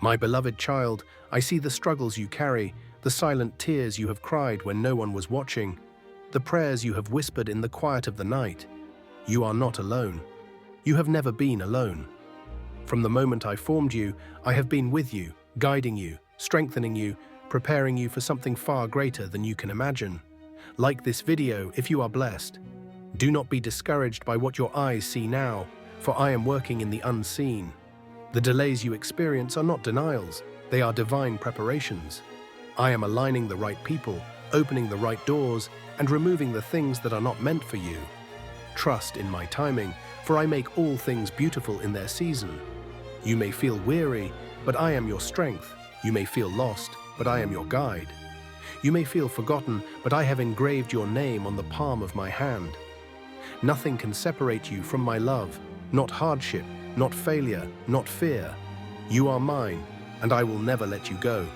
My beloved child, I see the struggles you carry, the silent tears you have cried when no one was watching, the prayers you have whispered in the quiet of the night. You are not alone. You have never been alone. From the moment I formed you, I have been with you, guiding you, strengthening you, preparing you for something far greater than you can imagine. Like this video if you are blessed. Do not be discouraged by what your eyes see now, for I am working in the unseen. The delays you experience are not denials, they are divine preparations. I am aligning the right people, opening the right doors, and removing the things that are not meant for you. Trust in my timing, for I make all things beautiful in their season. You may feel weary, but I am your strength. You may feel lost, but I am your guide. You may feel forgotten, but I have engraved your name on the palm of my hand. Nothing can separate you from my love, not hardship, not failure, not fear. You are mine, and I will never let you go.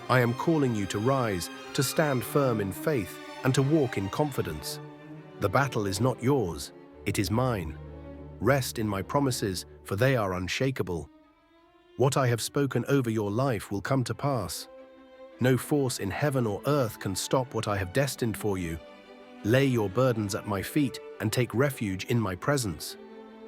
I am calling you to rise, to stand firm in faith, and to walk in confidence. The battle is not yours, it is mine. Rest in my promises, for they are unshakable. What I have spoken over your life will come to pass. No force in heaven or earth can stop what I have destined for you. Lay your burdens at my feet and take refuge in my presence.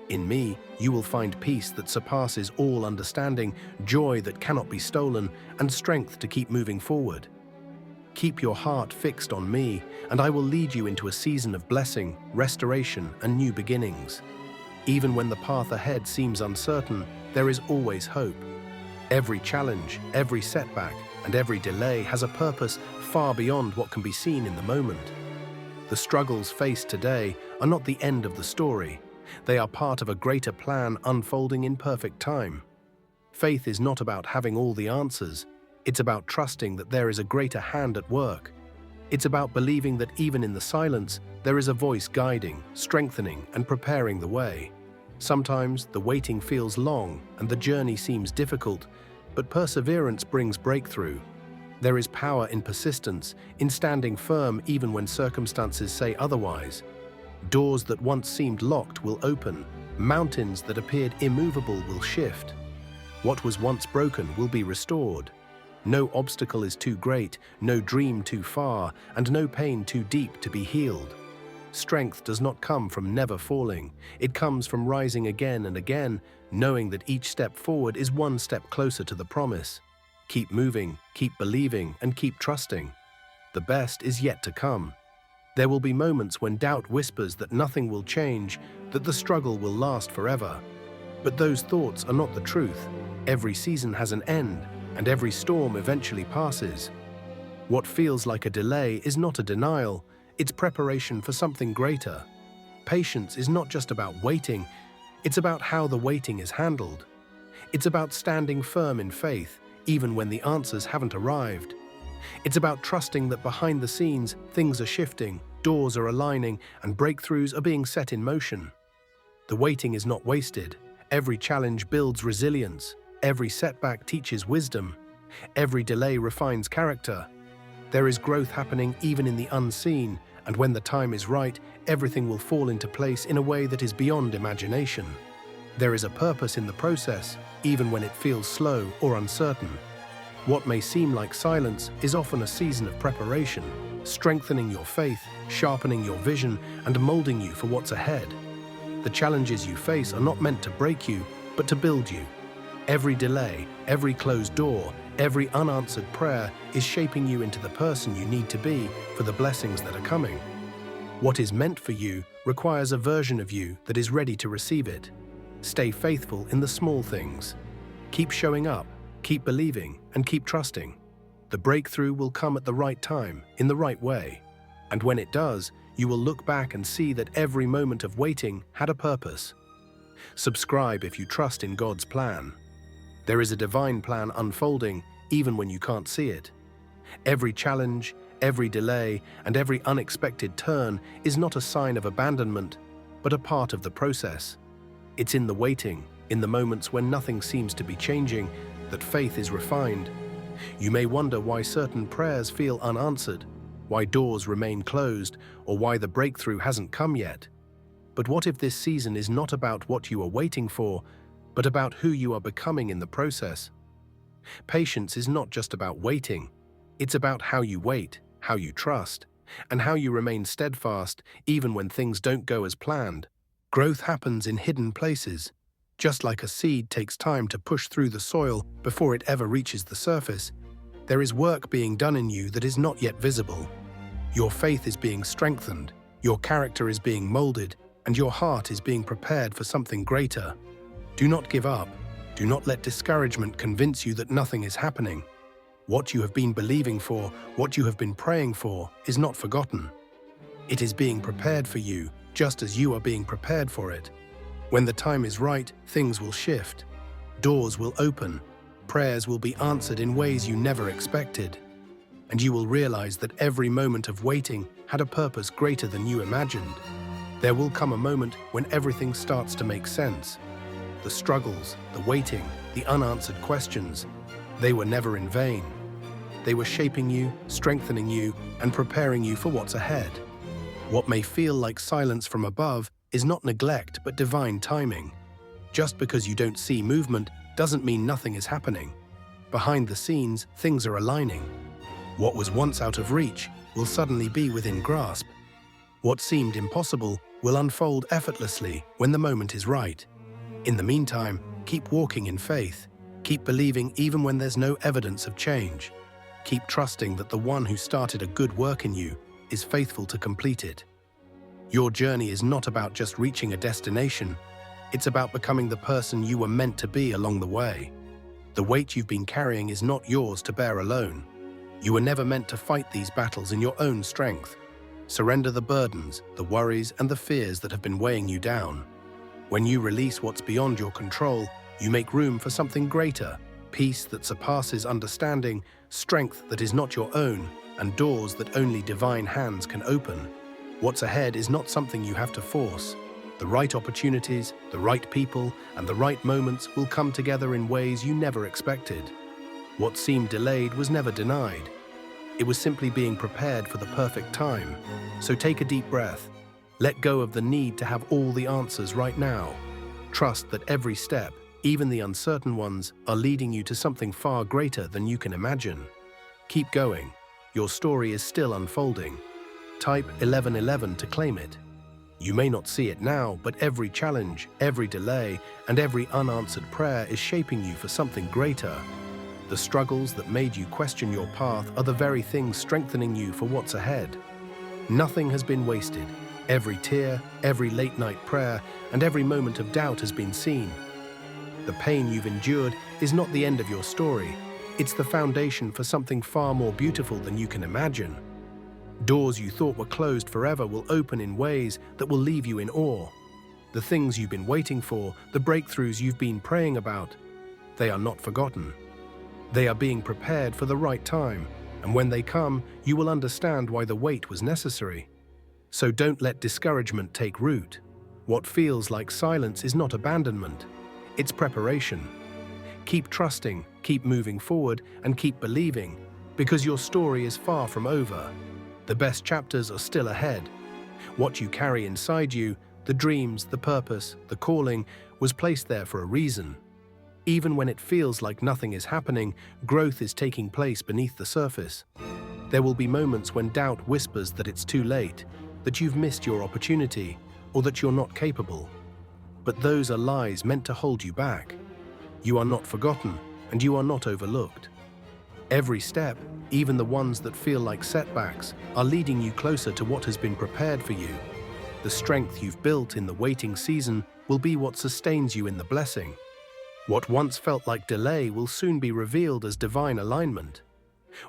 In me, you will find peace that surpasses all understanding, joy that cannot be stolen, and strength to keep moving forward. Keep your heart fixed on me, and I will lead you into a season of blessing, restoration, and new beginnings. Even when the path ahead seems uncertain, there is always hope. Every challenge, every setback, and every delay has a purpose far beyond what can be seen in the moment. The struggles faced today are not the end of the story. They are part of a greater plan unfolding in perfect time. Faith is not about having all the answers. It's about trusting that there is a greater hand at work. It's about believing that even in the silence, there is a voice guiding, strengthening, and preparing the way. Sometimes the waiting feels long and the journey seems difficult, but perseverance brings breakthrough. There is power in persistence, in standing firm even when circumstances say otherwise. Doors that once seemed locked will open. Mountains that appeared immovable will shift. What was once broken will be restored. No obstacle is too great, no dream too far, and no pain too deep to be healed. Strength does not come from never falling. It comes from rising again and again, knowing that each step forward is one step closer to the promise. Keep moving, keep believing, and keep trusting. The best is yet to come. There will be moments when doubt whispers that nothing will change, that the struggle will last forever. But those thoughts are not the truth. Every season has an end, and every storm eventually passes. What feels like a delay is not a denial, it's preparation for something greater. Patience is not just about waiting, it's about how the waiting is handled. It's about standing firm in faith, even when the answers haven't arrived. It's about trusting that behind the scenes, things are shifting, doors are aligning, and breakthroughs are being set in motion. The waiting is not wasted. Every challenge builds resilience. Every setback teaches wisdom. Every delay refines character. There is growth happening even in the unseen, and when the time is right, everything will fall into place in a way that is beyond imagination. There is a purpose in the process, even when it feels slow or uncertain. What may seem like silence is often a season of preparation, strengthening your faith, sharpening your vision, and molding you for what's ahead. The challenges you face are not meant to break you, but to build you. Every delay, every closed door, every unanswered prayer is shaping you into the person you need to be for the blessings that are coming. What is meant for you requires a version of you that is ready to receive it. Stay faithful in the small things. Keep showing up, keep believing, and keep trusting. The breakthrough will come at the right time, in the right way. And when it does, you will look back and see that every moment of waiting had a purpose. Subscribe if you trust in God's plan. There is a divine plan unfolding, even when you can't see it. Every challenge, every delay, and every unexpected turn is not a sign of abandonment, but a part of the process. It's in the waiting, in the moments when nothing seems to be changing, that faith is refined. You may wonder why certain prayers feel unanswered, why doors remain closed, or why the breakthrough hasn't come yet. But what if this season is not about what you are waiting for, but about who you are becoming in the process? Patience is not just about waiting. It's about how you wait, how you trust, and how you remain steadfast even when things don't go as planned. Growth happens in hidden places. Just like a seed takes time to push through the soil before it ever reaches the surface, there is work being done in you that is not yet visible. Your faith is being strengthened, your character is being molded, and your heart is being prepared for something greater. Do not give up. Do not let discouragement convince you that nothing is happening. What you have been believing for, what you have been praying for, is not forgotten. It is being prepared for you, just as you are being prepared for it. When the time is right, things will shift. Doors will open. Prayers will be answered in ways you never expected. And you will realize that every moment of waiting had a purpose greater than you imagined. There will come a moment when everything starts to make sense. The struggles, the waiting, the unanswered questions, they were never in vain. They were shaping you, strengthening you, and preparing you for what's ahead. What may feel like silence from above is not neglect but divine timing. Just because you don't see movement doesn't mean nothing is happening. Behind the scenes, things are aligning. What was once out of reach will suddenly be within grasp. What seemed impossible will unfold effortlessly when the moment is right. In the meantime, keep walking in faith. Keep believing even when there's no evidence of change. Keep trusting that the one who started a good work in you is faithful to complete it. Your journey is not about just reaching a destination. It's about becoming the person you were meant to be along the way. The weight you've been carrying is not yours to bear alone. You were never meant to fight these battles in your own strength. Surrender the burdens, the worries, and the fears that have been weighing you down. When you release what's beyond your control, you make room for something greater, peace that surpasses understanding, strength that is not your own, and doors that only divine hands can open. What's ahead is not something you have to force. The right opportunities, the right people, and the right moments will come together in ways you never expected. What seemed delayed was never denied. It was simply being prepared for the perfect time. So take a deep breath. Let go of the need to have all the answers right now. Trust that every step, even the uncertain ones, are leading you to something far greater than you can imagine. Keep going. Your story is still unfolding. Type 1111 to claim it. You may not see it now, but every challenge, every delay, and every unanswered prayer is shaping you for something greater. The struggles that made you question your path are the very things strengthening you for what's ahead. Nothing has been wasted. Every tear, every late-night prayer, and every moment of doubt has been seen. The pain you've endured is not the end of your story. It's the foundation for something far more beautiful than you can imagine. Doors you thought were closed forever will open in ways that will leave you in awe. The things you've been waiting for, the breakthroughs you've been praying about, they are not forgotten. They are being prepared for the right time, and when they come, you will understand why the wait was necessary. So don't let discouragement take root. What feels like silence is not abandonment. It's preparation. Keep trusting, keep moving forward, and keep believing, because your story is far from over. The best chapters are still ahead. What you carry inside you, the dreams, the purpose, the calling, was placed there for a reason. Even when it feels like nothing is happening, growth is taking place beneath the surface. There will be moments when doubt whispers that it's too late, that you've missed your opportunity, or that you're not capable. But those are lies meant to hold you back. You are not forgotten, and you are not overlooked. Every step, even the ones that feel like setbacks, are leading you closer to what has been prepared for you. The strength you've built in the waiting season will be what sustains you in the blessing. What once felt like delay will soon be revealed as divine alignment.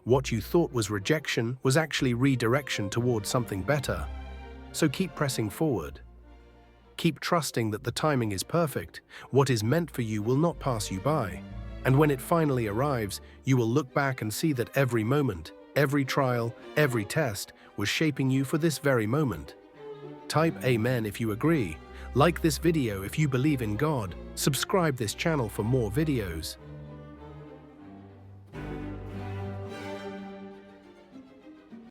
What you thought was rejection was actually redirection towards something better. So keep pressing forward. Keep trusting that the timing is perfect. What is meant for you will not pass you by. And when it finally arrives, you will look back and see that every moment, every trial, every test was shaping you for this very moment. Type Amen if you agree. Like this video if you believe in God. Subscribe this channel for more videos.